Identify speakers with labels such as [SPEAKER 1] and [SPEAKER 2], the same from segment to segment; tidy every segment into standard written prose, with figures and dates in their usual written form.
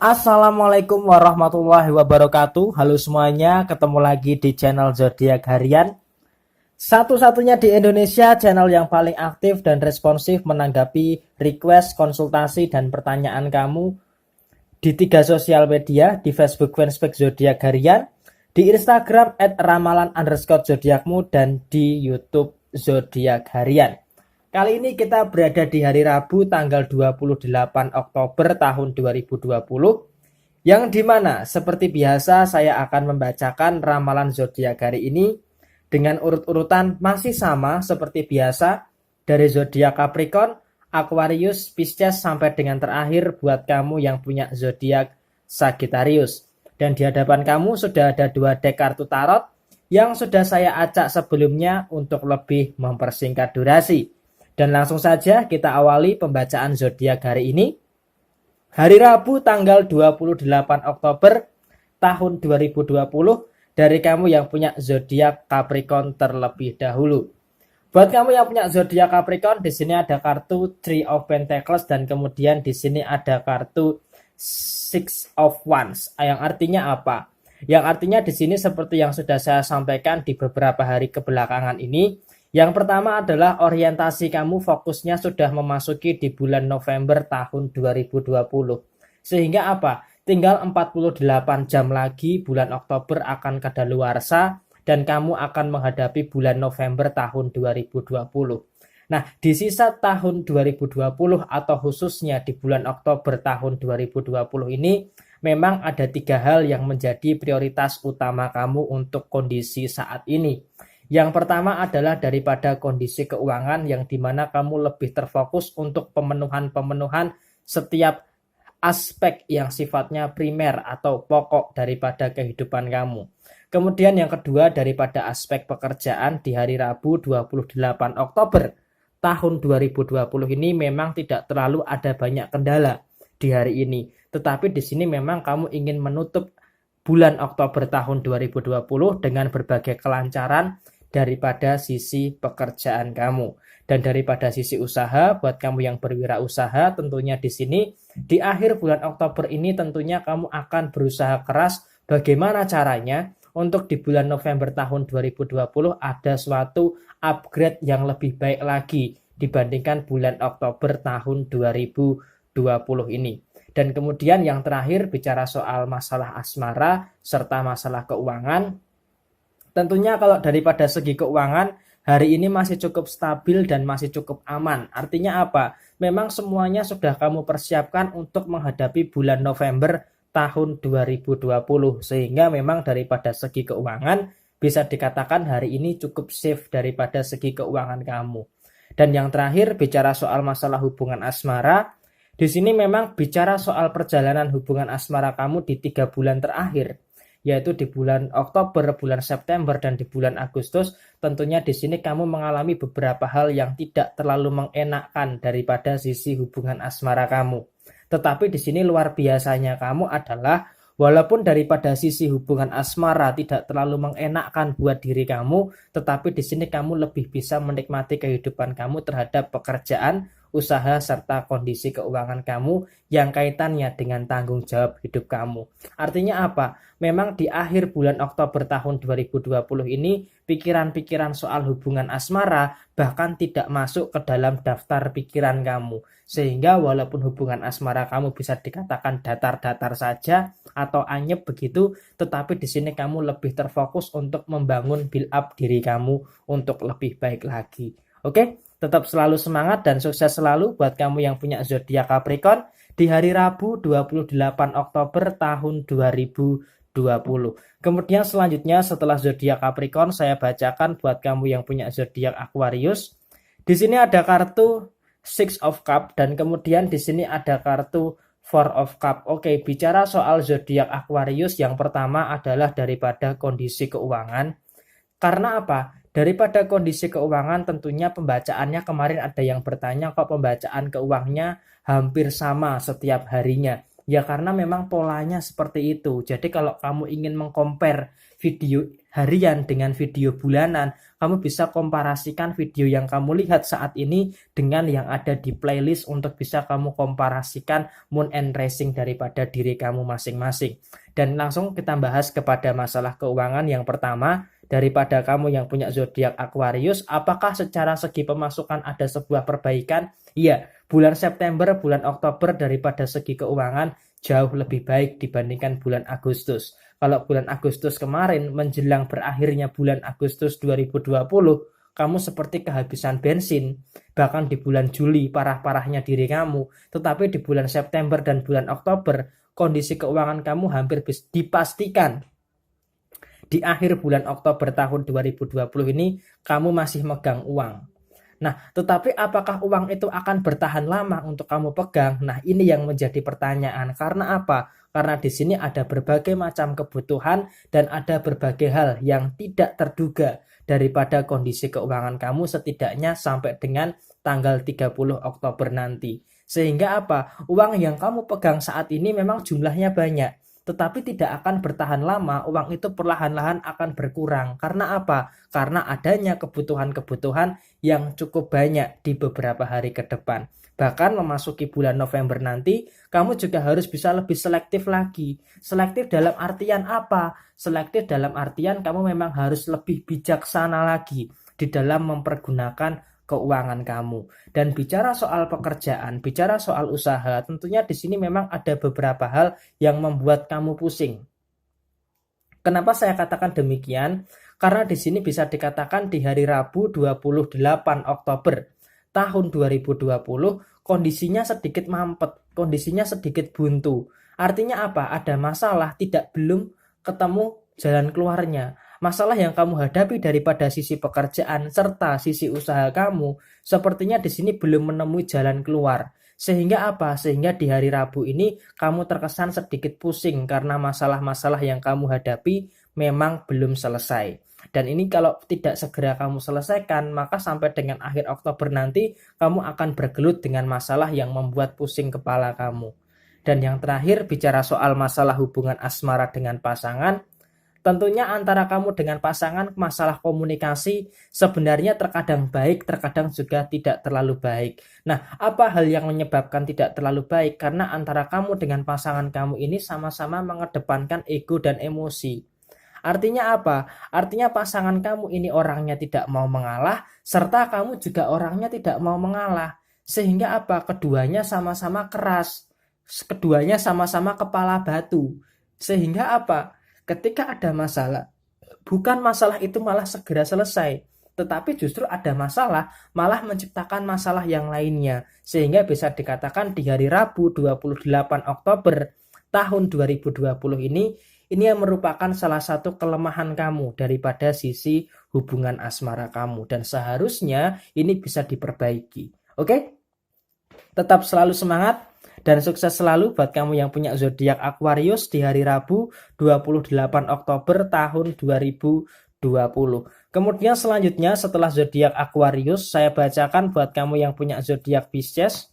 [SPEAKER 1] Assalamualaikum warahmatullahi wabarakatuh. Halo semuanya, ketemu lagi di channel Zodiak Harian. Satu-satunya di Indonesia channel yang paling aktif dan responsif menanggapi request, konsultasi, dan pertanyaan kamu di 3 sosial media, di Facebook fanspage Zodiak Harian, di Instagram @ramalan_zodiakmu, dan di YouTube Zodiak Harian. Kali ini kita berada di hari Rabu tanggal 28 Oktober tahun 2020, yang dimana seperti biasa saya akan membacakan ramalan zodiak hari ini dengan urut-urutan masih sama seperti biasa, dari zodiak Capricorn, Aquarius, Pisces, sampai dengan terakhir buat kamu yang punya zodiak Sagittarius. Dan di hadapan kamu sudah ada 2 deck kartu tarot yang sudah saya acak sebelumnya untuk lebih mempersingkat durasi. Dan langsung saja kita awali pembacaan zodiak hari ini. Hari Rabu tanggal 28 Oktober tahun 2020, dari kamu yang punya zodiak Capricorn terlebih dahulu. Buat kamu yang punya zodiak Capricorn, di sini ada kartu Three of Pentacles dan kemudian di sini ada kartu Six of Wands. Yang artinya apa? Yang artinya di sini seperti yang sudah saya sampaikan di beberapa hari kebelakangan ini. Yang pertama adalah orientasi kamu fokusnya sudah memasuki di bulan November tahun 2020. Sehingga apa? Tinggal 48 jam lagi bulan Oktober akan kadaluarsa dan kamu akan menghadapi bulan November tahun 2020. Nah, di sisa tahun 2020 atau khususnya di bulan Oktober tahun 2020 ini memang ada 3 hal yang menjadi prioritas utama kamu untuk kondisi saat ini. Yang pertama adalah daripada kondisi keuangan yang dimana kamu lebih terfokus untuk pemenuhan setiap aspek yang sifatnya primer atau pokok daripada kehidupan kamu. Kemudian yang kedua daripada aspek pekerjaan di hari Rabu 28 Oktober tahun 2020 ini memang tidak terlalu ada banyak kendala di hari ini. Tetapi di sini memang kamu ingin menutup bulan Oktober tahun 2020 dengan berbagai kelancaran daripada sisi pekerjaan kamu. Dan daripada sisi usaha, buat kamu yang berwirausaha, tentunya di sini di akhir bulan Oktober ini tentunya kamu akan berusaha keras bagaimana caranya untuk di bulan November tahun 2020 ada suatu upgrade yang lebih baik lagi dibandingkan bulan Oktober tahun 2020 ini. Dan kemudian yang terakhir bicara soal masalah asmara serta masalah keuangan. Tentunya kalau daripada segi keuangan, hari ini masih cukup stabil dan masih cukup aman. Artinya apa? Memang semuanya sudah kamu persiapkan untuk menghadapi bulan November tahun 2020. Sehingga memang daripada segi keuangan, bisa dikatakan hari ini cukup safe daripada segi keuangan kamu. Dan yang terakhir, bicara soal masalah hubungan asmara. Di sini memang bicara soal perjalanan hubungan asmara kamu di 3 bulan terakhir, yaitu di bulan Oktober, bulan September, dan di bulan Agustus. Tentunya di sini kamu mengalami beberapa hal yang tidak terlalu mengenakkan daripada sisi hubungan asmara kamu. Tetapi di sini luar biasanya kamu adalah walaupun daripada sisi hubungan asmara tidak terlalu mengenakkan buat diri kamu, tetapi di sini kamu lebih bisa menikmati kehidupan kamu terhadap pekerjaan, usaha, serta kondisi keuangan kamu yang kaitannya dengan tanggung jawab hidup kamu. Artinya apa? Memang di akhir bulan Oktober tahun 2020 ini pikiran-pikiran soal hubungan asmara bahkan tidak masuk ke dalam daftar pikiran kamu. Sehingga walaupun hubungan asmara kamu bisa dikatakan datar-datar saja atau anyep begitu, tetapi di sini kamu lebih terfokus untuk membangun build up diri kamu untuk lebih baik lagi. Oke? Tetap selalu semangat dan sukses selalu buat kamu yang punya zodiak Capricorn di hari Rabu 28 Oktober tahun 2020. Kemudian selanjutnya setelah zodiak Capricorn saya bacakan buat kamu yang punya zodiak Aquarius. Di sini ada kartu Six of Cup dan kemudian di sini ada kartu Four of Cup. Oke, bicara soal zodiak Aquarius, yang pertama adalah daripada kondisi keuangan. Karena apa? Daripada kondisi keuangan tentunya pembacaannya kemarin ada yang bertanya kok pembacaan keuangannya hampir sama setiap harinya. Ya karena memang polanya seperti itu. Jadi kalau kamu ingin mengcompare video harian dengan video bulanan, kamu bisa komparasikan video yang kamu lihat saat ini dengan yang ada di playlist untuk bisa kamu komparasikan moon and rising daripada diri kamu masing-masing. Dan langsung kita bahas kepada masalah keuangan yang pertama. Daripada kamu yang punya zodiak Aquarius, apakah secara segi pemasukan ada sebuah perbaikan? Iya, bulan September, bulan Oktober daripada segi keuangan jauh lebih baik dibandingkan bulan Agustus. Kalau bulan Agustus kemarin menjelang berakhirnya bulan Agustus 2020, kamu seperti kehabisan bensin. Bahkan di bulan Juli parah-parahnya diri kamu, tetapi di bulan September dan bulan Oktober kondisi keuangan kamu hampir dipastikan di akhir bulan Oktober tahun 2020 ini kamu masih megang uang. Nah, tetapi apakah uang itu akan bertahan lama untuk kamu pegang? Nah, ini yang menjadi pertanyaan. Karena apa? Karena di sini ada berbagai macam kebutuhan dan ada berbagai hal yang tidak terduga daripada kondisi keuangan kamu setidaknya sampai dengan tanggal 30 Oktober nanti. Sehingga apa? Uang yang kamu pegang saat ini memang jumlahnya banyak, tetapi tidak akan bertahan lama. Uang itu perlahan-lahan akan berkurang. Karena apa? Karena adanya kebutuhan-kebutuhan yang cukup banyak di beberapa hari ke depan. Bahkan memasuki bulan November nanti, kamu juga harus bisa lebih selektif lagi. Selektif dalam artian apa? Selektif dalam artian kamu memang harus lebih bijaksana lagi di dalam mempergunakan keuangan kamu. Dan bicara soal pekerjaan, bicara soal usaha, tentunya di sini memang ada beberapa hal yang membuat kamu pusing. Kenapa saya katakan demikian? Karena di sini bisa dikatakan di hari Rabu 28 Oktober tahun 2020 kondisinya sedikit mampet, kondisinya sedikit buntu. Artinya apa? Ada masalah, belum ketemu jalan keluarnya. Masalah yang kamu hadapi daripada sisi pekerjaan serta sisi usaha kamu sepertinya di sini belum menemui jalan keluar. Sehingga apa? Sehingga di hari Rabu ini kamu terkesan sedikit pusing karena masalah-masalah yang kamu hadapi memang belum selesai. Dan ini kalau tidak segera kamu selesaikan, maka sampai dengan akhir Oktober nanti kamu akan bergelut dengan masalah yang membuat pusing kepala kamu. Dan yang terakhir, bicara soal masalah hubungan asmara dengan pasangan, tentunya antara kamu dengan pasangan masalah komunikasi sebenarnya terkadang baik, terkadang juga tidak terlalu baik. Nah, apa hal yang menyebabkan tidak terlalu baik? Karena antara kamu dengan pasangan kamu ini sama-sama mengedepankan ego dan emosi. Artinya apa? Artinya pasangan kamu ini orangnya tidak mau mengalah, serta kamu juga orangnya tidak mau mengalah. Sehingga apa? Keduanya sama-sama keras. Keduanya sama-sama kepala batu. Sehingga apa? Ketika ada masalah, bukan masalah itu malah segera selesai, tetapi justru ada masalah malah menciptakan masalah yang lainnya. Sehingga bisa dikatakan di hari Rabu 28 Oktober tahun 2020 ini yang merupakan salah satu kelemahan kamu daripada sisi hubungan asmara kamu. Dan seharusnya ini bisa diperbaiki. Oke? Tetap selalu semangat. Dan sukses selalu buat kamu yang punya zodiak Aquarius di hari Rabu 28 Oktober tahun 2020. Kemudian selanjutnya setelah zodiak Aquarius, saya bacakan buat kamu yang punya zodiak Pisces.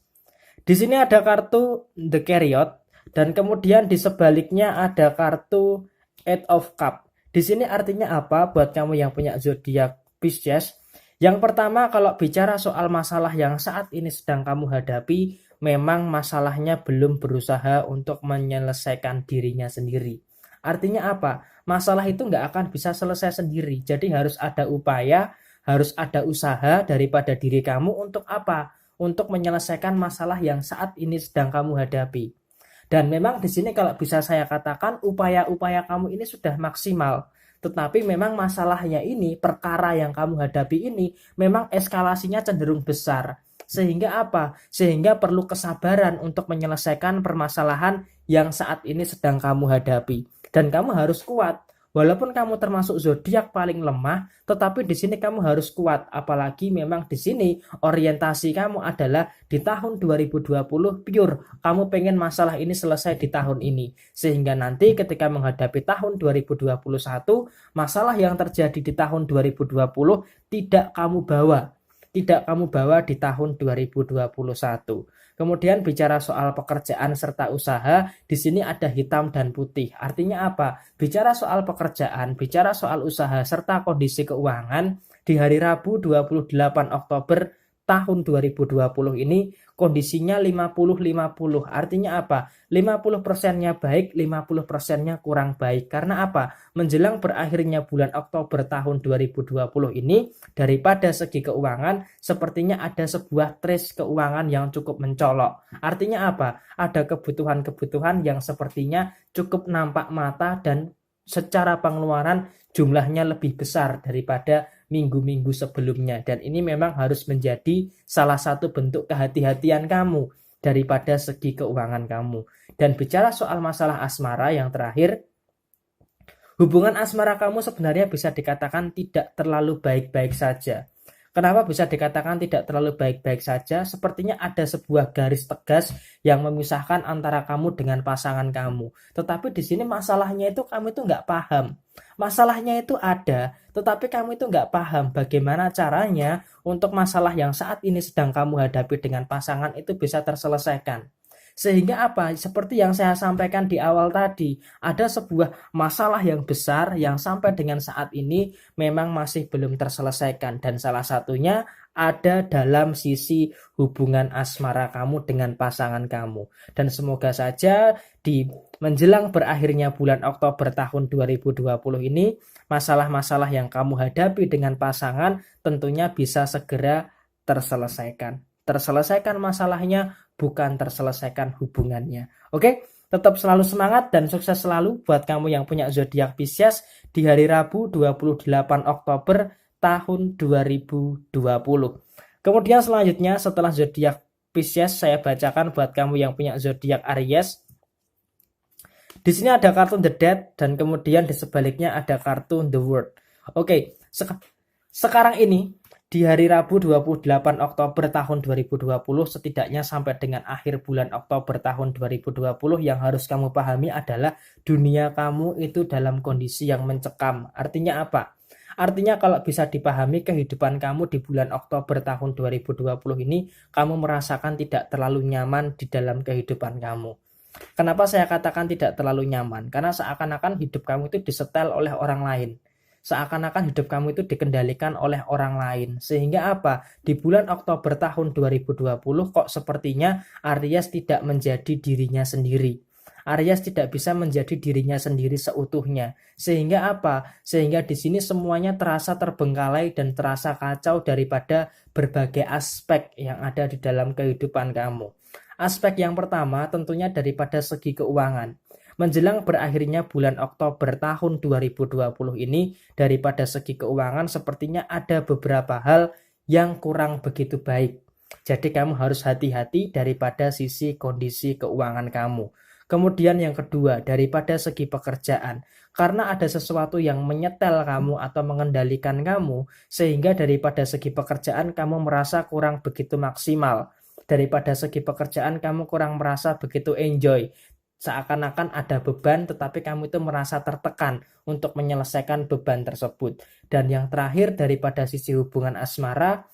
[SPEAKER 1] Di sini ada kartu The Chariot dan kemudian di sebaliknya ada kartu Eight of Cup. Di sini artinya apa buat kamu yang punya zodiak Pisces? Yang pertama, kalau bicara soal masalah yang saat ini sedang kamu hadapi, memang masalahnya belum berusaha untuk menyelesaikan dirinya sendiri. Artinya apa? Masalah itu nggak akan bisa selesai sendiri. Jadi harus ada upaya, harus ada usaha daripada diri kamu untuk apa? Untuk menyelesaikan masalah yang saat ini sedang kamu hadapi. Dan memang di sini kalau bisa saya katakan upaya-upaya kamu ini sudah maksimal. Tetapi memang masalahnya ini, perkara yang kamu hadapi ini memang eskalasinya cenderung besar. Sehingga apa? Sehingga perlu kesabaran untuk menyelesaikan permasalahan yang saat ini sedang kamu hadapi. Dan kamu harus kuat. Walaupun kamu termasuk zodiak paling lemah, tetapi di sini kamu harus kuat. Apalagi memang di sini orientasi kamu adalah di tahun 2020 pure. Kamu pengen masalah ini selesai di tahun ini. Sehingga nanti ketika menghadapi tahun 2021, masalah yang terjadi di tahun 2020 tidak kamu bawa di tahun 2021. Kemudian bicara soal pekerjaan serta usaha, di sini ada hitam dan putih. Artinya apa? Bicara soal pekerjaan, bicara soal usaha serta kondisi keuangan di hari Rabu 28 Oktober tahun 2020 ini kondisinya 50-50. Artinya apa? 50%-nya baik, 50%-nya kurang baik. Karena apa? Menjelang berakhirnya bulan Oktober tahun 2020 ini, daripada segi keuangan, sepertinya ada sebuah trace keuangan yang cukup mencolok. Artinya apa? Ada kebutuhan-kebutuhan yang sepertinya cukup nampak mata dan secara pengeluaran jumlahnya lebih besar daripada minggu-minggu sebelumnya, dan ini memang harus menjadi salah satu bentuk kehati-hatian kamu daripada segi keuangan kamu. Dan bicara soal masalah asmara yang terakhir, hubungan asmara kamu sebenarnya bisa dikatakan tidak terlalu baik-baik saja. Kenapa bisa dikatakan tidak terlalu baik-baik saja? Sepertinya ada sebuah garis tegas yang memisahkan antara kamu dengan pasangan kamu. Tetapi di sini masalahnya itu kamu itu nggak paham. Masalahnya itu ada, tetapi kamu itu nggak paham bagaimana caranya untuk masalah yang saat ini sedang kamu hadapi dengan pasangan itu bisa terselesaikan. Sehingga apa? Seperti yang saya sampaikan di awal tadi, ada sebuah masalah yang besar yang sampai dengan saat ini memang masih belum terselesaikan, dan salah satunya ada dalam sisi hubungan asmara kamu dengan pasangan kamu. Dan semoga saja di menjelang berakhirnya bulan Oktober tahun 2020 ini, masalah-masalah yang kamu hadapi dengan pasangan tentunya bisa segera terselesaikan. Terselesaikan masalahnya, bukan terselesaikan hubungannya. Oke, tetap selalu semangat dan sukses selalu buat kamu yang punya zodiak Pisces di hari Rabu 28 Oktober tahun 2020. Kemudian selanjutnya setelah zodiak Pisces, saya bacakan buat kamu yang punya zodiak Aries. Di sini ada kartu The Death dan kemudian di sebaliknya ada kartu The World. Oke, sekarang ini di hari Rabu 28 Oktober tahun 2020, setidaknya sampai dengan akhir bulan Oktober tahun 2020, yang harus kamu pahami adalah dunia kamu itu dalam kondisi yang mencekam. Artinya apa? Artinya kalau bisa dipahami kehidupan kamu di bulan Oktober tahun 2020 ini, kamu merasakan tidak terlalu nyaman di dalam kehidupan kamu. Kenapa saya katakan tidak terlalu nyaman? Karena seakan-akan hidup kamu itu disetel oleh orang lain. Seakan-akan hidup kamu itu dikendalikan oleh orang lain. Sehingga apa? Di bulan Oktober tahun 2020 kok sepertinya Aries tidak menjadi dirinya sendiri. Aries tidak bisa menjadi dirinya sendiri seutuhnya. Sehingga apa? Sehingga di sini semuanya terasa terbengkalai dan terasa kacau daripada berbagai aspek yang ada di dalam kehidupan kamu. Aspek yang pertama tentunya daripada segi keuangan. Menjelang berakhirnya bulan Oktober tahun 2020 ini, daripada segi keuangan sepertinya ada beberapa hal yang kurang begitu baik. Jadi kamu harus hati-hati daripada sisi kondisi keuangan kamu. Kemudian yang kedua, daripada segi pekerjaan. Karena ada sesuatu yang menyetel kamu atau mengendalikan kamu, sehingga daripada segi pekerjaan kamu merasa kurang begitu maksimal. Daripada segi pekerjaan kamu kurang merasa begitu enjoy. Seakan-akan ada beban, tetapi kamu itu merasa tertekan untuk menyelesaikan beban tersebut. Dan yang terakhir, daripada sisi hubungan asmara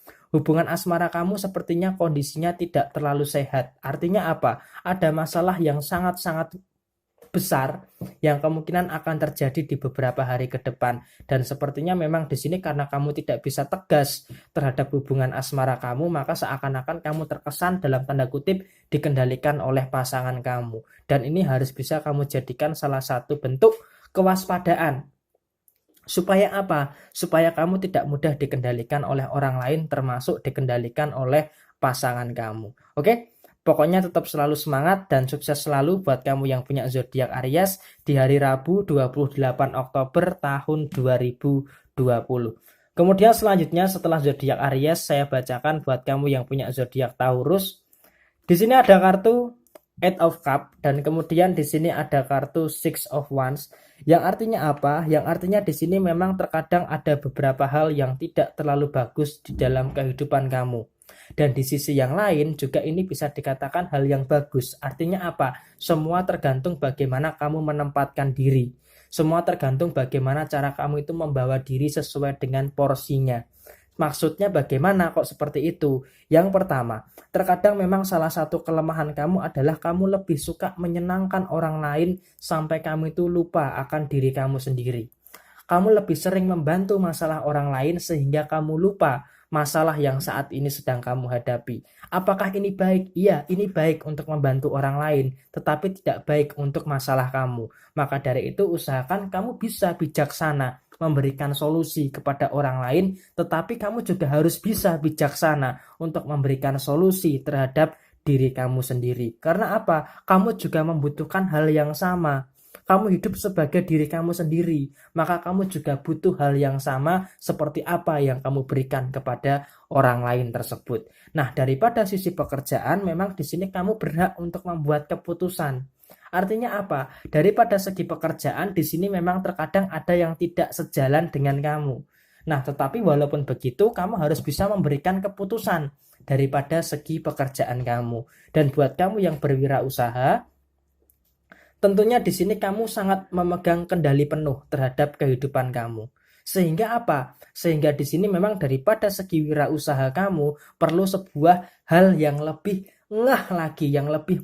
[SPEAKER 1] kamu sepertinya kondisinya tidak terlalu sehat. Artinya apa? Ada masalah yang sangat-sangat besar yang kemungkinan akan terjadi di beberapa hari ke depan, dan sepertinya memang di sini karena kamu tidak bisa tegas terhadap hubungan asmara kamu, maka seakan-akan kamu terkesan dalam tanda kutip dikendalikan oleh pasangan kamu, dan ini harus bisa kamu jadikan salah satu bentuk kewaspadaan. Supaya apa? Supaya kamu tidak mudah dikendalikan oleh orang lain, termasuk dikendalikan oleh pasangan kamu. Oke? Pokoknya tetap selalu semangat dan sukses selalu buat kamu yang punya zodiak Aries di hari Rabu 28 Oktober tahun 2020. Kemudian selanjutnya setelah zodiak Aries, saya bacakan buat kamu yang punya zodiak Taurus. Di sini ada kartu Eight of Cups dan kemudian di sini ada kartu Six of Wands. Yang artinya apa? Yang artinya di sini memang terkadang ada beberapa hal yang tidak terlalu bagus di dalam kehidupan kamu. Dan di sisi yang lain juga ini bisa dikatakan hal yang bagus. Artinya apa? Semua tergantung bagaimana kamu menempatkan diri. Semua tergantung bagaimana cara kamu itu membawa diri sesuai dengan porsinya. Maksudnya bagaimana kok seperti itu? Yang pertama, terkadang memang salah satu kelemahan kamu adalah kamu lebih suka menyenangkan orang lain sampai kamu itu lupa akan diri kamu sendiri. Kamu lebih sering membantu masalah orang lain sehingga kamu lupa masalah yang saat ini sedang kamu hadapi. Apakah ini baik? Iya, ini baik untuk membantu orang lain, tetapi tidak baik untuk masalah kamu. Maka dari itu usahakan kamu bisa bijaksana memberikan solusi kepada orang lain, tetapi kamu juga harus bisa bijaksana untuk memberikan solusi terhadap diri kamu sendiri. Karena apa? Kamu juga membutuhkan hal yang sama. Kamu hidup sebagai diri kamu sendiri, maka kamu juga butuh hal yang sama seperti apa yang kamu berikan kepada orang lain tersebut. Nah, daripada sisi pekerjaan, memang di sini kamu berhak untuk membuat keputusan. Artinya apa? Daripada segi pekerjaan, di sini memang terkadang ada yang tidak sejalan dengan kamu. Nah, tetapi walaupun begitu, kamu harus bisa memberikan keputusan daripada segi pekerjaan kamu. Dan buat kamu yang berwirausaha, tentunya di sini kamu sangat memegang kendali penuh terhadap kehidupan kamu. Sehingga apa? Sehingga di sini memang daripada segi wirausaha kamu perlu sebuah hal yang lebih ngah lagi, yang lebih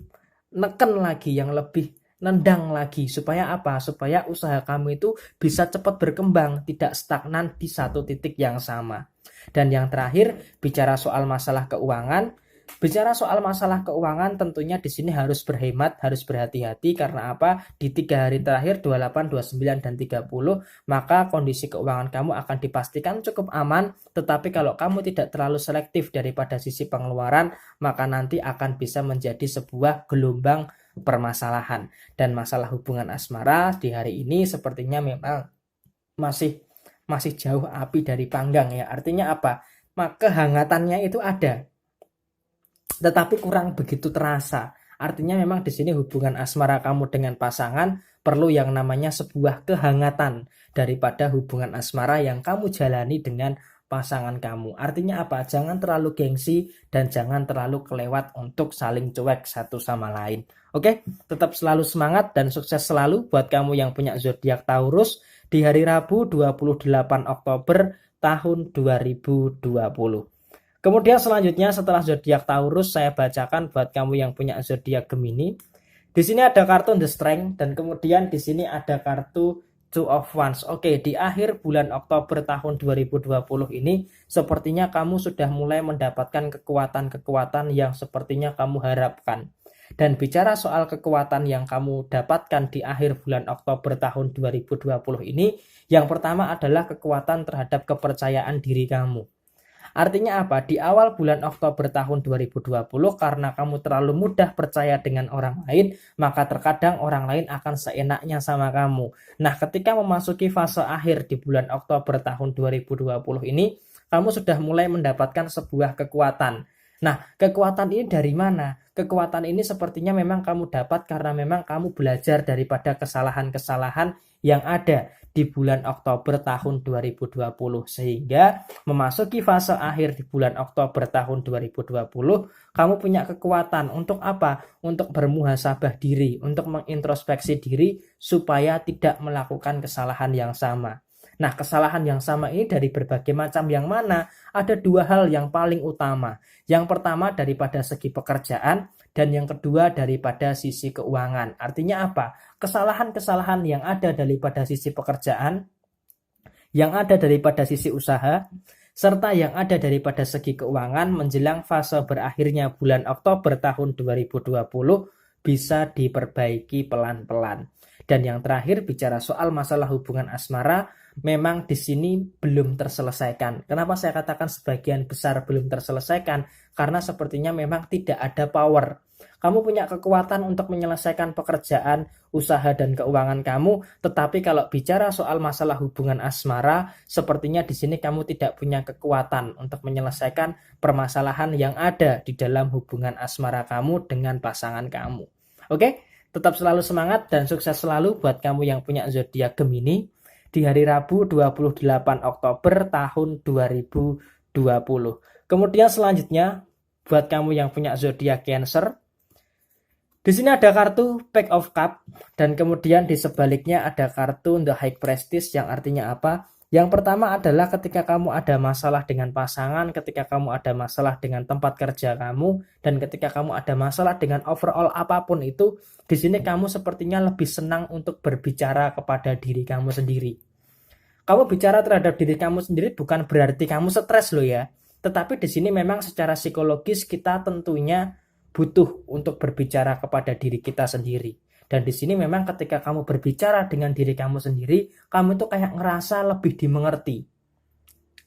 [SPEAKER 1] neken lagi, yang lebih nendang lagi. Supaya apa? Supaya usaha kamu itu bisa cepat berkembang, tidak stagnan di satu titik yang sama. Dan yang terakhir, bicara soal masalah keuangan. Bicara soal masalah keuangan, tentunya di sini harus berhemat, harus berhati-hati. Karena apa? Di 3 hari terakhir 28, 29, dan 30, maka kondisi keuangan kamu akan dipastikan cukup aman. Tetapi kalau kamu tidak terlalu selektif daripada sisi pengeluaran, maka nanti akan bisa menjadi sebuah gelombang permasalahan. Dan masalah hubungan asmara di hari ini sepertinya memang masih jauh api dari panggang ya. Artinya apa? Maka kehangatannya itu ada, tetapi kurang begitu terasa. Artinya memang di sini hubungan asmara kamu dengan pasangan perlu yang namanya sebuah kehangatan daripada hubungan asmara yang kamu jalani dengan pasangan kamu. Artinya apa? Jangan terlalu gengsi dan jangan terlalu kelewat untuk saling cuek satu sama lain. Oke, tetap selalu semangat dan sukses selalu buat kamu yang punya zodiak Taurus di hari Rabu 28 Oktober tahun 2020. Kemudian selanjutnya setelah zodiak Taurus, saya bacakan buat kamu yang punya zodiak Gemini. Di sini ada kartu The Strength dan kemudian di sini ada kartu Two of Wands. Oke, di akhir bulan Oktober tahun 2020 ini sepertinya kamu sudah mulai mendapatkan kekuatan-kekuatan yang sepertinya kamu harapkan. Dan bicara soal kekuatan yang kamu dapatkan di akhir bulan Oktober tahun 2020 ini, yang pertama adalah kekuatan terhadap kepercayaan diri kamu. Artinya apa? Di awal bulan Oktober tahun 2020, karena kamu terlalu mudah percaya dengan orang lain, maka terkadang orang lain akan seenaknya sama kamu. Nah, ketika memasuki fase akhir di bulan Oktober tahun 2020 ini, kamu sudah mulai mendapatkan sebuah kekuatan. Nah, kekuatan ini dari mana? Kekuatan ini sepertinya memang kamu dapat karena memang kamu belajar daripada kesalahan-kesalahan yang ada di bulan Oktober tahun 2020, sehingga memasuki fase akhir di bulan Oktober tahun 2020 kamu punya kekuatan untuk apa? Untuk bermuhasabah diri, untuk mengintrospeksi diri supaya tidak melakukan kesalahan yang sama. Nah, kesalahan yang sama ini dari berbagai macam yang mana? Ada dua hal yang paling utama. Yang pertama daripada segi pekerjaan dan yang kedua daripada sisi keuangan. Artinya apa? Kesalahan-kesalahan yang ada daripada sisi pekerjaan, yang ada daripada sisi usaha, serta yang ada daripada segi keuangan menjelang fase berakhirnya bulan Oktober tahun 2020 bisa diperbaiki pelan-pelan. Dan yang terakhir bicara soal masalah hubungan asmara, memang di sini belum terselesaikan. Kenapa saya katakan sebagian besar belum terselesaikan? Karena sepertinya memang tidak ada power. Kamu punya kekuatan untuk menyelesaikan pekerjaan, usaha, dan keuangan kamu, tetapi kalau bicara soal masalah hubungan asmara, sepertinya di sini kamu tidak punya kekuatan untuk menyelesaikan permasalahan yang ada di dalam hubungan asmara kamu dengan pasangan kamu. Oke? Tetap selalu semangat dan sukses selalu buat kamu yang punya zodiak Gemini di hari Rabu 28 Oktober tahun 2020. Kemudian selanjutnya buat kamu yang punya zodiak Cancer, di sini ada kartu Pack of Cup dan kemudian di sebaliknya ada kartu The High Prestige yang artinya apa? Yang pertama adalah ketika kamu ada masalah dengan pasangan, ketika kamu ada masalah dengan tempat kerja kamu, dan ketika kamu ada masalah dengan overall apapun itu, di sini kamu sepertinya lebih senang untuk berbicara kepada diri kamu sendiri. Kamu bicara terhadap diri kamu sendiri bukan berarti kamu stres loh ya. Tetapi di sini memang secara psikologis kita tentunya butuh untuk berbicara kepada diri kita sendiri. Dan di sini memang ketika kamu berbicara dengan diri kamu sendiri, kamu tuh kayak ngerasa lebih dimengerti.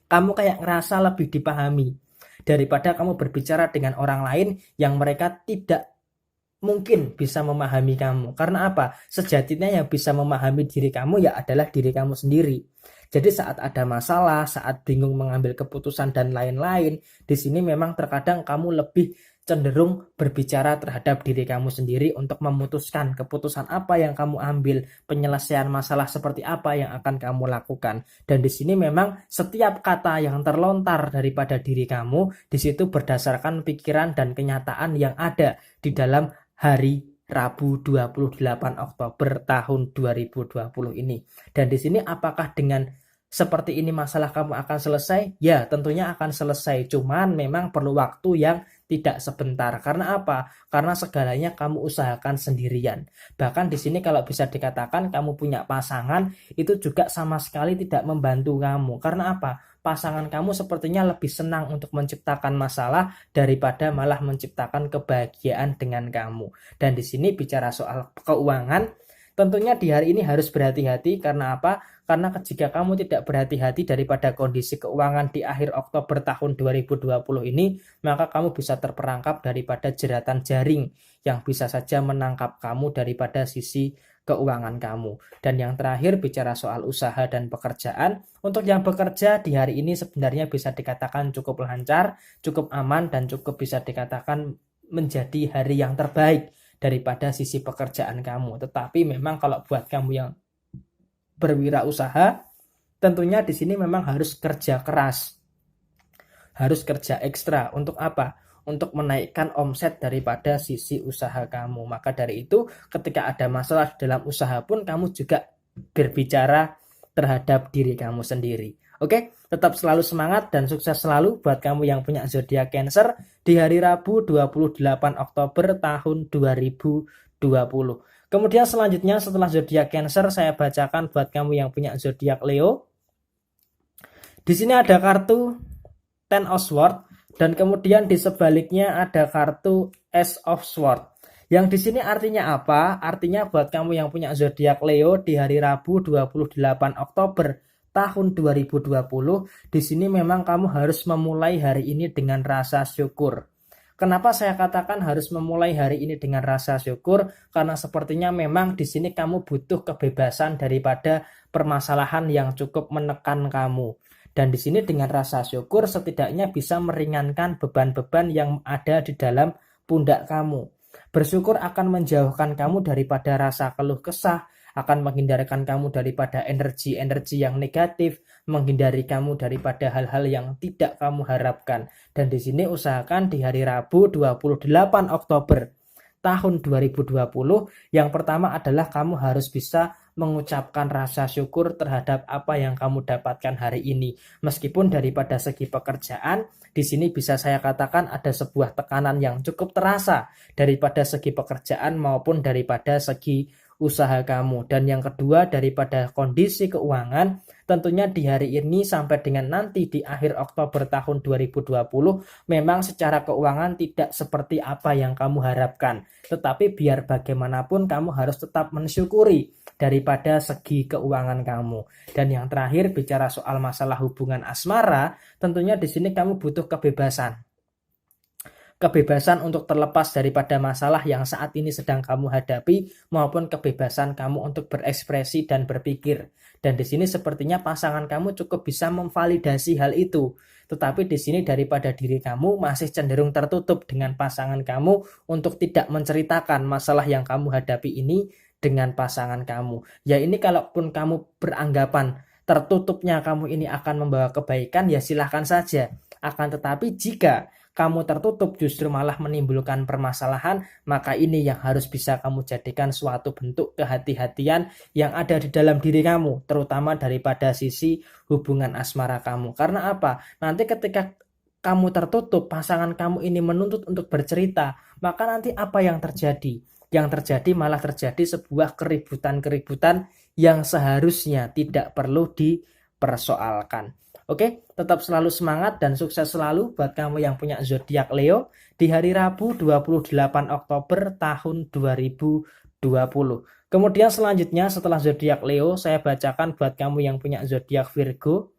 [SPEAKER 1] Kamu kayak ngerasa lebih dipahami daripada kamu berbicara dengan orang lain yang mereka tidak mungkin bisa memahami kamu. Karena apa? Sejatinya yang bisa memahami diri kamu ya adalah diri kamu sendiri. Jadi saat ada masalah, saat bingung mengambil keputusan dan lain-lain, di sini memang terkadang kamu lebih cenderung berbicara terhadap diri kamu sendiri untuk memutuskan keputusan apa yang kamu ambil, penyelesaian masalah seperti apa yang akan kamu lakukan. Dan di sini memang setiap kata yang terlontar daripada diri kamu, di situ berdasarkan pikiran dan kenyataan yang ada di dalam hari Rabu 28 Oktober tahun 2020 ini. Dan di sini apakah dengan seperti ini masalah kamu akan selesai? Ya, tentunya akan selesai. Cuman memang perlu waktu yang tidak sebentar. Karena apa? Karena segalanya kamu usahakan sendirian. Bahkan di sini kalau bisa dikatakan kamu punya pasangan, itu juga sama sekali tidak membantu kamu. Karena apa? Pasangan kamu sepertinya lebih senang untuk menciptakan masalah daripada malah menciptakan kebahagiaan dengan kamu. Dan di sini bicara soal keuangan, tentunya di hari ini harus berhati-hati. Karena apa? Karena jika kamu tidak berhati-hati daripada kondisi keuangan di akhir Oktober tahun 2020 ini, maka kamu bisa terperangkap daripada jeratan jaring yang bisa saja menangkap kamu daripada sisi keuangan kamu. Dan yang terakhir bicara soal usaha dan pekerjaan, untuk yang bekerja di hari ini sebenarnya bisa dikatakan cukup lancar, cukup aman, dan cukup bisa dikatakan menjadi hari yang terbaik daripada sisi pekerjaan kamu. Tetapi memang kalau buat kamu yang berwirausaha, tentunya di sini memang harus kerja keras, harus kerja ekstra. Untuk apa? Untuk menaikkan omset daripada sisi usaha kamu. Maka dari itu, ketika ada masalah dalam usaha pun kamu juga berbicara terhadap diri kamu sendiri. Oke, tetap selalu semangat dan sukses selalu buat kamu yang punya zodiak Cancer di hari Rabu 28 Oktober tahun 2020. Kemudian selanjutnya setelah zodiak Cancer saya bacakan buat kamu yang punya zodiak Leo. Di sini ada kartu Ten of Swords dan kemudian di sebaliknya ada kartu Ace of Swords. Yang di sini artinya apa? Artinya buat kamu yang punya zodiak Leo di hari Rabu 28 Oktober tahun 2020, di sini memang kamu harus memulai hari ini dengan rasa syukur. Kenapa saya katakan harus memulai hari ini dengan rasa syukur? Karena sepertinya memang di sini kamu butuh kebebasan daripada permasalahan yang cukup menekan kamu. Dan di sini dengan rasa syukur setidaknya bisa meringankan beban-beban yang ada di dalam pundak kamu. Bersyukur akan menjauhkan kamu daripada rasa keluh kesah, akan menghindarkan kamu daripada energi-energi yang negatif, menghindari kamu daripada hal-hal yang tidak kamu harapkan. Dan di sini usahakan di hari Rabu 28 Oktober tahun 2020, yang pertama adalah kamu harus bisa mengucapkan rasa syukur terhadap apa yang kamu dapatkan hari ini. Meskipun daripada segi pekerjaan, di sini bisa saya katakan ada sebuah tekanan yang cukup terasa daripada segi pekerjaan maupun daripada segi usaha kamu. Dan yang kedua daripada kondisi keuangan, tentunya di hari ini sampai dengan nanti di akhir Oktober tahun 2020 memang secara keuangan tidak seperti apa yang kamu harapkan. Tetapi biar bagaimanapun kamu harus tetap mensyukuri daripada segi keuangan kamu. Dan yang terakhir bicara soal masalah hubungan asmara, tentunya di sini kamu butuh kebebasan. Kebebasan untuk terlepas daripada masalah yang saat ini sedang kamu hadapi maupun kebebasan kamu untuk berekspresi dan berpikir. Dan di sini sepertinya pasangan kamu cukup bisa memvalidasi hal itu. Tetapi di sini daripada diri kamu masih cenderung tertutup dengan pasangan kamu untuk tidak menceritakan masalah yang kamu hadapi ini dengan pasangan kamu. Ya ini kalaupun kamu beranggapan tertutupnya kamu ini akan membawa kebaikan, ya silahkan saja. Akan tetapi jika kamu tertutup justru malah menimbulkan permasalahan, maka ini yang harus bisa kamu jadikan suatu bentuk kehati-hatian yang ada di dalam diri kamu, terutama daripada sisi hubungan asmara kamu. Karena apa? Nanti ketika kamu tertutup, pasangan kamu ini menuntut untuk bercerita, maka nanti apa yang terjadi? Yang terjadi malah terjadi sebuah keributan-keributan yang seharusnya tidak perlu dipersoalkan. Oke, tetap selalu semangat dan sukses selalu buat kamu yang punya zodiak Leo di hari Rabu 28 Oktober tahun 2020. Kemudian selanjutnya setelah zodiak Leo, saya bacakan buat kamu yang punya zodiak Virgo.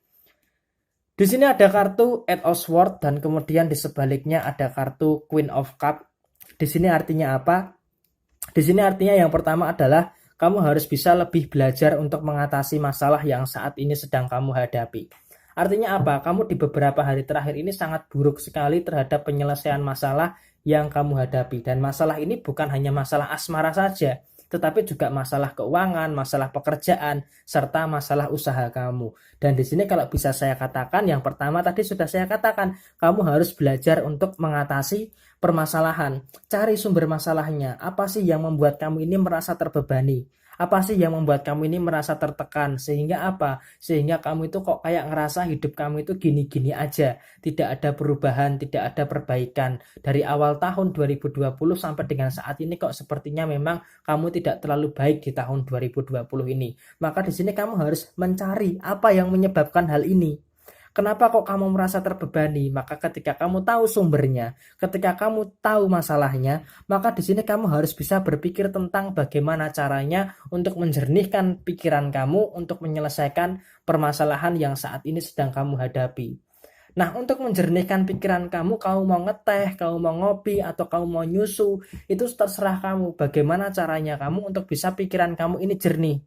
[SPEAKER 1] Di sini ada kartu Eight of Swords dan kemudian di sebaliknya ada kartu Queen of Cups. Di sini artinya apa? Di sini artinya yang pertama adalah kamu harus bisa lebih belajar untuk mengatasi masalah yang saat ini sedang kamu hadapi. Artinya apa? Kamu di beberapa hari terakhir ini sangat buruk sekali terhadap penyelesaian masalah yang kamu hadapi. Dan masalah ini bukan hanya masalah asmara saja, tetapi juga masalah keuangan, masalah pekerjaan, serta masalah usaha kamu. Dan di sini kalau bisa saya katakan, yang pertama tadi sudah saya katakan, kamu harus belajar untuk mengatasi permasalahan. Cari sumber masalahnya. Apa sih yang membuat kamu ini merasa terbebani? Apa sih yang membuat kamu ini merasa tertekan? Sehingga apa? Sehingga kamu itu kok kayak ngerasa hidup kamu itu gini-gini aja. Tidak ada perubahan, tidak ada perbaikan. Dari awal tahun 2020 sampai dengan saat ini kok sepertinya memang kamu tidak terlalu baik di tahun 2020 ini. Maka di sini kamu harus mencari apa yang menyebabkan hal ini. Kenapa kok kamu merasa terbebani? Maka ketika kamu tahu sumbernya, ketika kamu tahu masalahnya, maka di sini kamu harus bisa berpikir tentang bagaimana caranya untuk menjernihkan pikiran kamu untuk menyelesaikan permasalahan yang saat ini sedang kamu hadapi. Nah, untuk menjernihkan pikiran kamu mau ngeteh, kamu mau ngopi, atau kamu mau nyusu, itu terserah kamu. Bagaimana caranya kamu untuk bisa pikiran kamu ini jernih.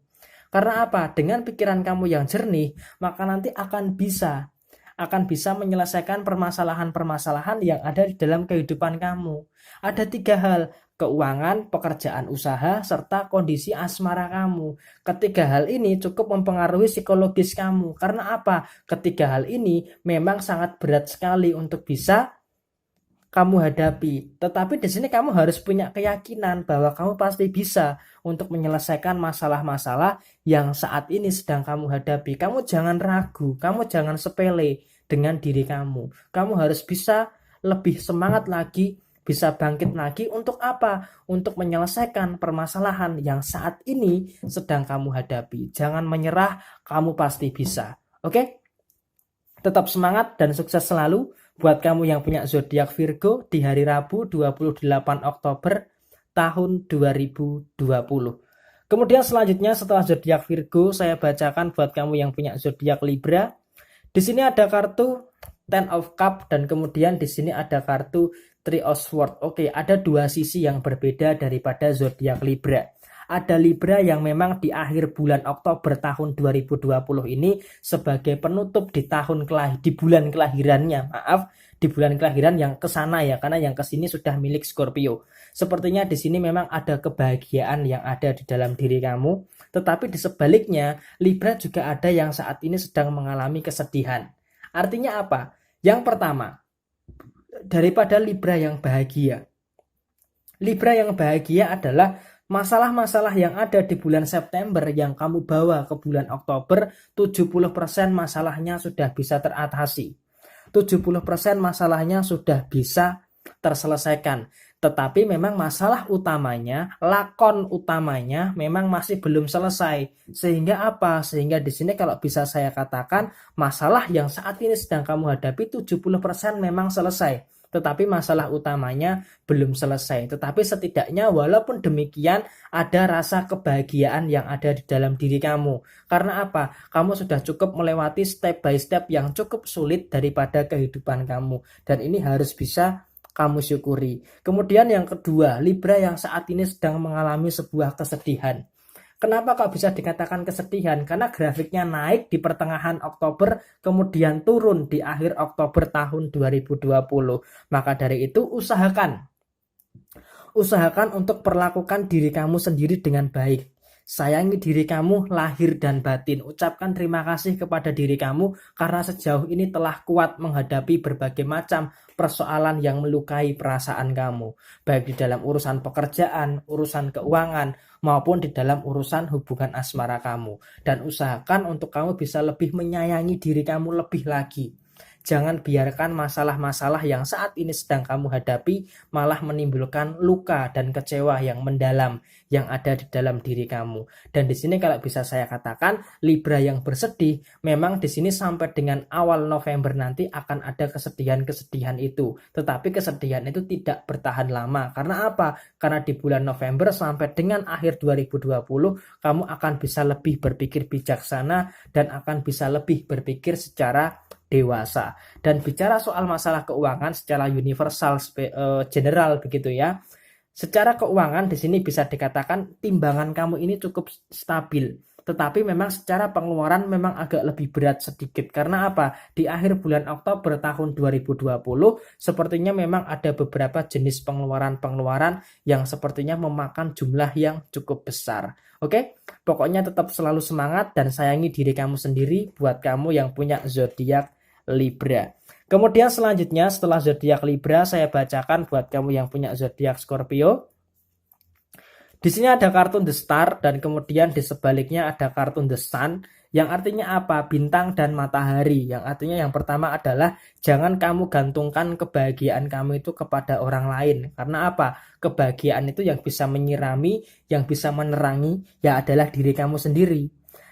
[SPEAKER 1] Karena apa? Dengan pikiran kamu yang jernih, maka nanti akan bisa menyelesaikan permasalahan-permasalahan yang ada di dalam kehidupan kamu. Ada 3 hal, keuangan, pekerjaan usaha, serta kondisi asmara kamu. Ketiga hal ini cukup mempengaruhi psikologis kamu. Karena apa? Ketiga hal ini memang sangat berat sekali untuk bisa kamu hadapi. Tetapi di sini kamu harus punya keyakinan bahwa kamu pasti bisa untuk menyelesaikan masalah-masalah yang saat ini sedang kamu hadapi. Kamu jangan ragu, kamu jangan sepele dengan diri kamu. Kamu harus bisa lebih semangat lagi, bisa bangkit lagi untuk apa? Untuk menyelesaikan permasalahan yang saat ini sedang kamu hadapi. Jangan menyerah, kamu pasti bisa. Oke? Tetap semangat dan sukses selalu buat kamu yang punya zodiak Virgo di hari Rabu 28 Oktober tahun 2020. Kemudian selanjutnya setelah zodiak Virgo, saya bacakan buat kamu yang punya zodiak Libra. Di sini ada kartu Ten of Cups dan kemudian di sini ada kartu Three of Swords. Oke, ada 2 sisi yang berbeda daripada zodiak Libra. Ada Libra yang memang di akhir bulan Oktober tahun 2020 ini sebagai penutup di bulan kelahirannya. Di bulan kelahiran yang ke sana ya, karena yang ke sini sudah milik Scorpio. Sepertinya di sini memang ada kebahagiaan yang ada di dalam diri kamu, tetapi di sebaliknya Libra juga ada yang saat ini sedang mengalami kesedihan. Artinya apa? Yang pertama, daripada Libra yang bahagia. Libra yang bahagia adalah masalah-masalah yang ada di bulan September yang kamu bawa ke bulan Oktober, 70% masalahnya sudah bisa teratasi. 70% masalahnya sudah bisa terselesaikan. Tetapi memang masalah utamanya, lakon utamanya memang masih belum selesai. Sehingga apa? Sehingga di sini kalau bisa saya katakan, masalah yang saat ini sedang kamu hadapi 70% memang selesai. Tetapi masalah utamanya belum selesai. Tetapi setidaknya walaupun demikian ada rasa kebahagiaan yang ada di dalam diri kamu. Karena apa? Kamu sudah cukup melewati step by step yang cukup sulit daripada kehidupan kamu. Dan ini harus bisa kamu syukuri. Kemudian yang kedua, Libra yang saat ini sedang mengalami sebuah kesedihan. Kenapa kok bisa dikatakan kesedihan? Karena grafiknya naik di pertengahan Oktober, kemudian turun di akhir Oktober tahun 2020. Maka dari itu usahakan untuk perlakukan diri kamu sendiri dengan baik. Sayangi diri kamu lahir dan batin. Ucapkan terima kasih kepada diri kamu karena sejauh ini telah kuat menghadapi berbagai macam persoalan yang melukai perasaan kamu. Baik di dalam urusan pekerjaan, urusan keuangan, maupun di dalam urusan hubungan asmara kamu. Dan usahakan untuk kamu bisa lebih menyayangi diri kamu lebih lagi. Jangan biarkan masalah-masalah yang saat ini sedang kamu hadapi malah menimbulkan luka dan kecewa yang mendalam yang ada di dalam diri kamu. Dan di sini kalau bisa saya katakan, Libra yang bersedih memang di sini sampai dengan awal November nanti akan ada kesedihan-kesedihan itu. Tetapi kesedihan itu tidak bertahan lama. Karena apa? Karena di bulan November sampai dengan akhir 2020 kamu akan bisa lebih berpikir bijaksana dan akan bisa lebih berpikir secara dewasa. Dan bicara soal masalah keuangan secara universal general begitu ya. Secara keuangan di sini bisa dikatakan timbangan kamu ini cukup stabil. Tetapi memang secara pengeluaran memang agak lebih berat sedikit. Karena apa? Di akhir bulan Oktober tahun 2020 sepertinya memang ada beberapa jenis pengeluaran-pengeluaran yang sepertinya memakan jumlah yang cukup besar. Oke? Pokoknya tetap selalu semangat dan sayangi diri kamu sendiri buat kamu yang punya zodiak Libra. Kemudian selanjutnya setelah zodiak Libra saya bacakan buat kamu yang punya zodiak Scorpio. Di sini ada kartun The Star dan kemudian di sebaliknya ada kartun The Sun yang artinya apa? Bintang dan matahari. Yang artinya yang pertama adalah jangan kamu gantungkan kebahagiaan kamu itu kepada orang lain. Karena apa? Kebahagiaan itu yang bisa menyirami, yang bisa menerangi ya adalah diri kamu sendiri.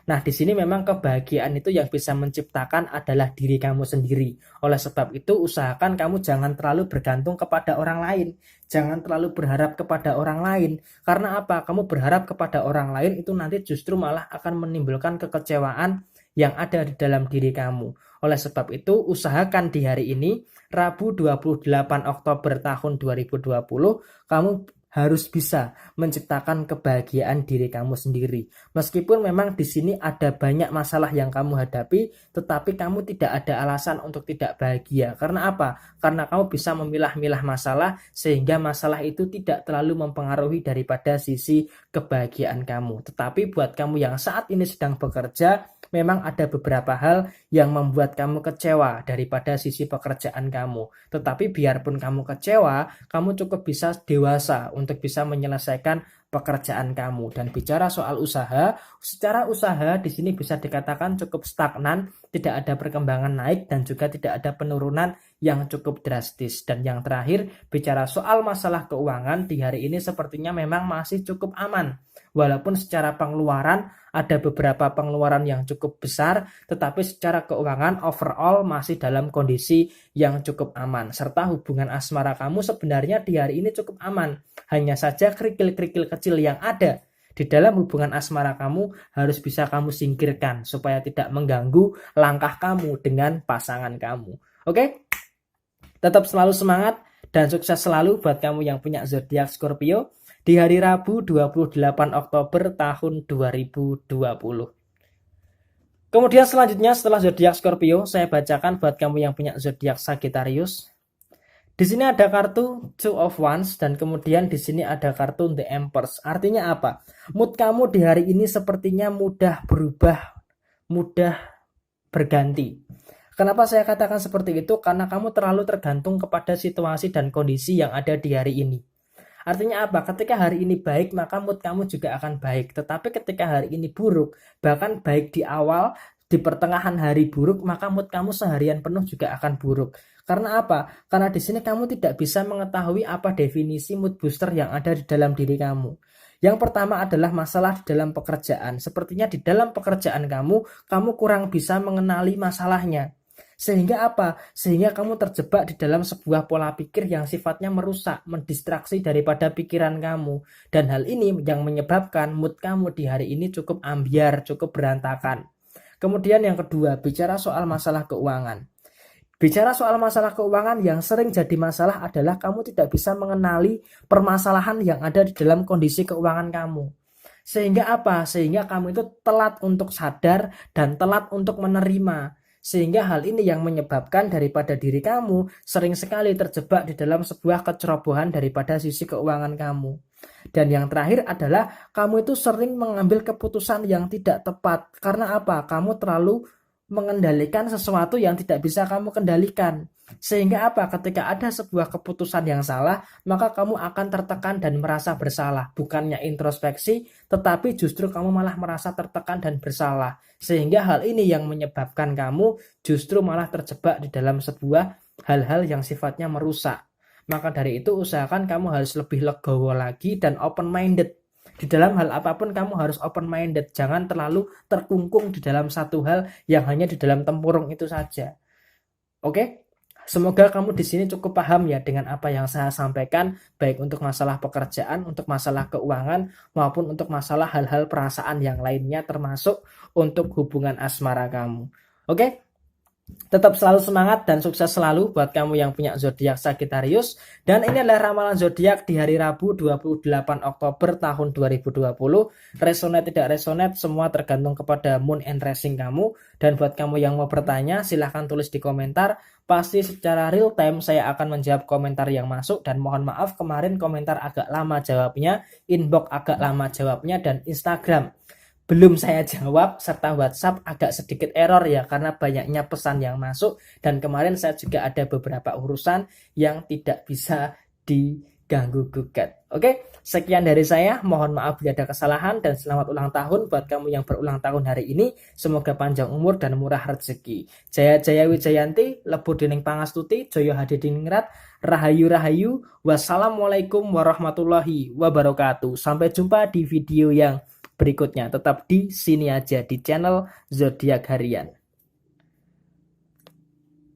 [SPEAKER 1] Nah, di sini memang kebahagiaan itu yang bisa menciptakan adalah diri kamu sendiri. Oleh sebab itu, usahakan kamu jangan terlalu bergantung kepada orang lain. Jangan terlalu berharap kepada orang lain. Karena apa? Kamu berharap kepada orang lain itu nanti justru malah akan menimbulkan kekecewaan yang ada di dalam diri kamu. Oleh sebab itu, usahakan di hari ini, Rabu 28 Oktober tahun 2020, kamu harus bisa menciptakan kebahagiaan diri kamu sendiri. Meskipun memang di sini ada banyak masalah yang kamu hadapi, tetapi kamu tidak ada alasan untuk tidak bahagia. Karena apa? Karena kamu bisa memilah-milah masalah sehingga masalah itu tidak terlalu mempengaruhi daripada sisi kebahagiaan kamu. Tetapi buat kamu yang saat ini sedang bekerja, memang ada beberapa hal yang membuat kamu kecewa daripada sisi pekerjaan kamu. Tetapi biarpun kamu kecewa, kamu cukup bisa dewasa untuk bisa menyelesaikan pekerjaan kamu. Dan bicara soal usaha, secara usaha di sini bisa dikatakan cukup stagnan, tidak ada perkembangan naik dan juga tidak ada penurunan yang cukup drastis. Dan yang terakhir, bicara soal masalah keuangan di hari ini sepertinya memang masih cukup aman. Walaupun secara pengeluaran ada beberapa pengeluaran yang cukup besar, tetapi secara keuangan overall masih dalam kondisi yang cukup aman. Serta hubungan asmara kamu sebenarnya di hari ini cukup aman. Hanya saja kerikil-kerikil kecil yang ada di dalam hubungan asmara kamu harus bisa kamu singkirkan supaya tidak mengganggu langkah kamu dengan pasangan kamu. Oke? Tetap selalu semangat dan sukses selalu buat kamu yang punya zodiak Scorpio di hari Rabu 28 Oktober tahun 2020. Kemudian selanjutnya setelah zodiak Scorpio, saya bacakan buat kamu yang punya zodiak Sagittarius. Di sini ada kartu Two of Wands dan kemudian di sini ada kartu The Empress. Artinya apa? Mood kamu di hari ini sepertinya mudah berubah, mudah berganti. Kenapa saya katakan seperti itu? Karena kamu terlalu tergantung kepada situasi dan kondisi yang ada di hari ini. Artinya apa? Ketika hari ini baik, maka mood kamu juga akan baik. Tetapi ketika hari ini buruk, bahkan baik di awal, di pertengahan hari buruk, maka mood kamu seharian penuh juga akan buruk. Karena apa? Karena di sini kamu tidak bisa mengetahui apa definisi mood booster yang ada di dalam diri kamu. Yang pertama adalah masalah di dalam pekerjaan. Sepertinya di dalam pekerjaan kamu kurang bisa mengenali masalahnya. Sehingga apa? Sehingga kamu terjebak di dalam sebuah pola pikir yang sifatnya merusak, mendistraksi daripada pikiran kamu. Dan hal ini yang menyebabkan mood kamu di hari ini cukup ambiar, cukup berantakan. Kemudian yang kedua, bicara soal masalah keuangan. Bicara soal masalah keuangan yang sering jadi masalah adalah kamu tidak bisa mengenali permasalahan yang ada di dalam kondisi keuangan kamu. Sehingga apa? Sehingga kamu itu telat untuk sadar dan telat untuk menerima. Sehingga hal ini yang menyebabkan daripada diri kamu sering sekali terjebak di dalam sebuah kecerobohan daripada sisi keuangan kamu. Dan yang terakhir adalah kamu itu sering mengambil keputusan yang tidak tepat. Karena apa? Kamu terlalu mengendalikan sesuatu yang tidak bisa kamu kendalikan. Sehingga apa? Ketika ada sebuah keputusan yang salah, maka kamu akan tertekan dan merasa bersalah. Bukannya introspeksi, tetapi justru kamu malah merasa tertekan dan bersalah. Sehingga hal ini yang menyebabkan kamu justru malah terjebak di dalam sebuah hal-hal yang sifatnya merusak. Maka dari itu usahakan kamu harus lebih legowo lagi dan open minded. Di dalam hal apapun kamu harus open minded, jangan terlalu terkungkung di dalam satu hal yang hanya di dalam tempurung itu saja. Oke? Semoga kamu di sini cukup paham ya dengan apa yang saya sampaikan, baik untuk masalah pekerjaan, untuk masalah keuangan, maupun untuk masalah hal-hal perasaan yang lainnya termasuk untuk hubungan asmara kamu. Oke? Tetap selalu semangat dan sukses selalu buat kamu yang punya zodiak Sagittarius. Dan ini adalah ramalan zodiak di hari Rabu 28 Oktober tahun 2020. Resonate tidak resonate semua tergantung kepada moon and rising kamu. Dan buat kamu yang mau bertanya silahkan tulis di komentar. Pasti secara real time saya akan menjawab komentar yang masuk. Dan mohon maaf kemarin komentar agak lama jawabnya, inbox agak lama jawabnya, dan Instagram belum saya jawab, serta WhatsApp agak sedikit error ya karena banyaknya pesan yang masuk, dan kemarin saya juga ada beberapa urusan yang tidak bisa diganggu gugat. Oke, sekian dari saya, mohon maaf bila ada kesalahan dan selamat ulang tahun buat kamu yang berulang tahun hari ini. Semoga panjang umur dan murah rezeki. Jaya Jaya Wijayanti, Lebu Dening Pangastuti, Joyo Hadidingrat, Rahayu Rahayu. Wassalamualaikum warahmatullahi wabarakatuh. Sampai jumpa di video yang berikutnya. Tetap di sini aja di channel Zodiak Harian.